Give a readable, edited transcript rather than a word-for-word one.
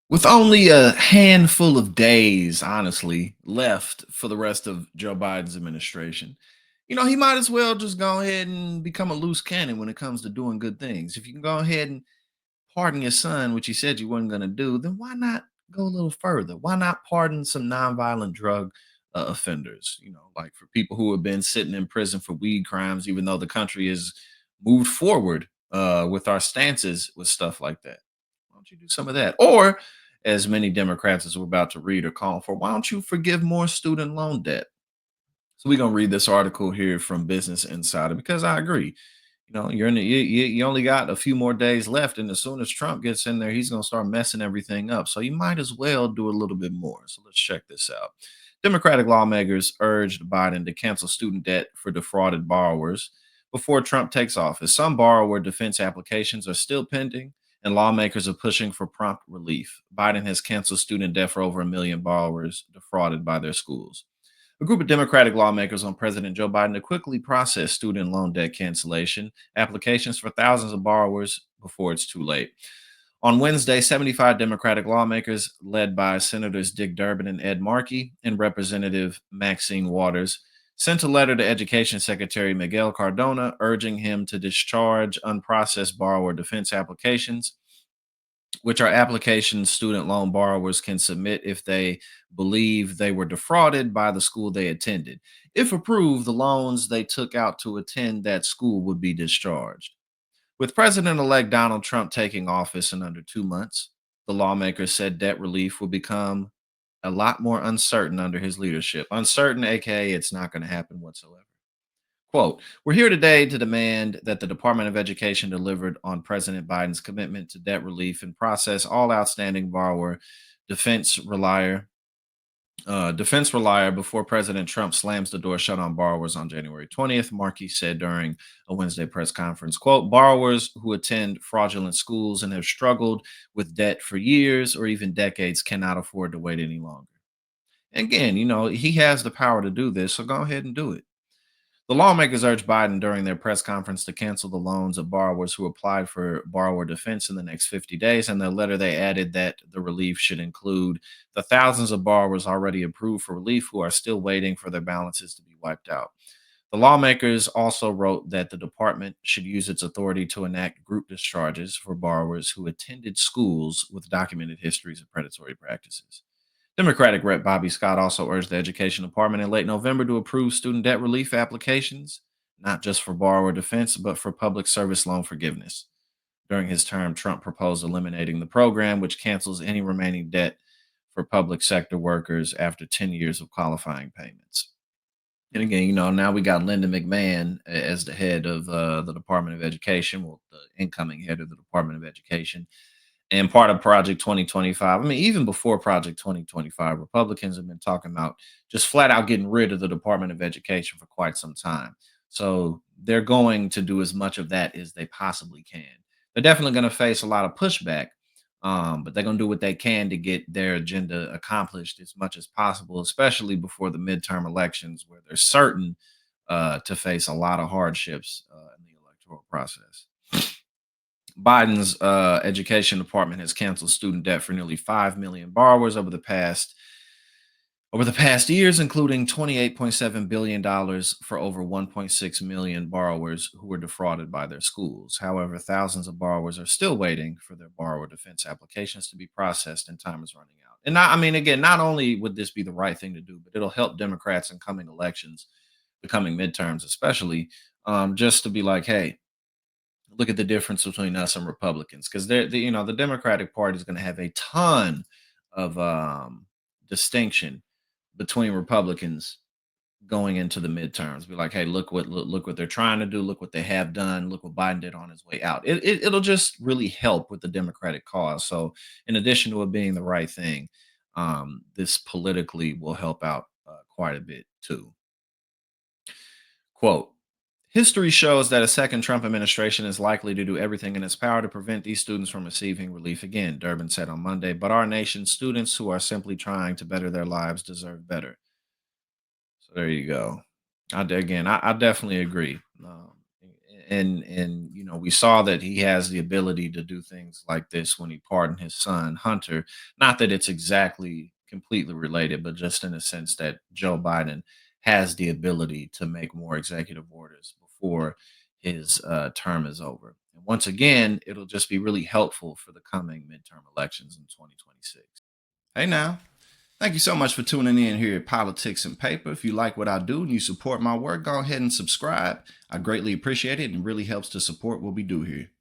With only a handful of days, honestly, left for the rest of Joe Biden's administration, he might as well just go ahead and become a loose cannon when it comes to doing good things. If you can go ahead and pardon your son, which you said you weren't going to do, then why not go a little further? Why not pardon some nonviolent drug offenders? Like for people who have been sitting in prison for weed crimes, even though the country has moved forward with our stances with stuff like that. Why don't you do some of that? Or, as many Democrats as we're about to read are calling for, why don't you forgive more student loan debt? So we're gonna read this article here from Business Insider because I agree. You're in the, you only got a few more days left, and as soon as Trump gets in there, he's gonna start messing everything up. So you might as well do a little bit more. So let's check this out. Democratic lawmakers urged Biden to cancel student debt for defrauded borrowers before Trump takes office. Some borrower defense applications are still pending, and lawmakers are pushing for prompt relief. Biden has canceled student debt for over a million borrowers defrauded by their schools. A group of Democratic lawmakers on President Joe Biden to quickly process student loan debt cancellation applications for thousands of borrowers before it's too late. On Wednesday, 75 Democratic lawmakers, led by Senators Dick Durbin and Ed Markey and Representative Maxine Waters, sent a letter to Education Secretary Miguel Cardona urging him to discharge unprocessed borrower defense applications, which are applications student loan borrowers can submit if they believe they were defrauded by the school they attended. If approved, the loans they took out to attend that school would be discharged. With President elect Donald Trump taking office in under 2 months, the lawmakers said debt relief will become a lot more uncertain under his leadership. Uncertain, aka, it's not going to happen whatsoever. Quote, we're here today to demand that the Department of Education delivered on President Biden's commitment to debt relief and process all outstanding borrower defense relier defense relier before President Trump slams the door shut on borrowers on January 20th, Markey said during a Wednesday press conference. Quote, borrowers who attend fraudulent schools and have struggled with debt for years or even decades cannot afford to wait any longer. Again, he has the power to do this, so go ahead and do it. The lawmakers urged Biden during their press conference to cancel the loans of borrowers who applied for borrower defense in the next 50 days. In their letter, they added that the relief should include the thousands of borrowers already approved for relief who are still waiting for their balances to be wiped out. The lawmakers also wrote that the department should use its authority to enact group discharges for borrowers who attended schools with documented histories of predatory practices. Democratic Rep. Bobby Scott also urged the Education Department in late November to approve student debt relief applications, not just for borrower defense, but for public service loan forgiveness. During his term, Trump proposed eliminating the program, which cancels any remaining debt for public sector workers after 10 years of qualifying payments. And again, now we got Linda McMahon as the head of the Department of Education, well, the incoming head of the Department of Education and part of Project 2025. I mean, even before Project 2025, Republicans have been talking about just flat out getting rid of the Department of Education for quite some time. So they're going to do as much of that as they possibly can. They're definitely going to face a lot of pushback, but they're going to do what they can to get their agenda accomplished as much as possible, especially before the midterm elections, where they're certain to face a lot of hardships in the electoral process. Biden's education department has canceled student debt for nearly 5 million borrowers over the past years, including $28.7 billion for over 1.6 million borrowers who were defrauded by their schools. However, thousands of borrowers are still waiting for their borrower defense applications to be processed, and time is running out. And not, I mean, again, not only would this be the right thing to do, but it'll help Democrats in coming elections, the coming midterms, especially, just to be like, hey, look at the difference between us and Republicans, because the Democratic Party is going to have a ton of distinction between Republicans going into the midterms. Be like, hey, look what they're trying to do, look what they have done, look what Biden did on his way out. It'll just really help with the Democratic cause. So, in addition to it being the right thing, this politically will help out quite a bit too. Quote, history shows that a second Trump administration is likely to do everything in its power to prevent these students from receiving relief again, Durbin said on Monday. But our nation's students who are simply trying to better their lives deserve better. So there you go. Again, I definitely agree. And we saw that he has the ability to do things like this when he pardoned his son Hunter. Not that it's exactly completely related, but just in the sense that Joe Biden has the ability to make more executive orders before his term is over. And once again, it'll just be really helpful for the coming midterm elections in 2026. Hey now. Thank you so much for tuning in here at Politics and Paper. If you like what I do and you support my work, go ahead and subscribe. I greatly appreciate it and really helps to support what we do here.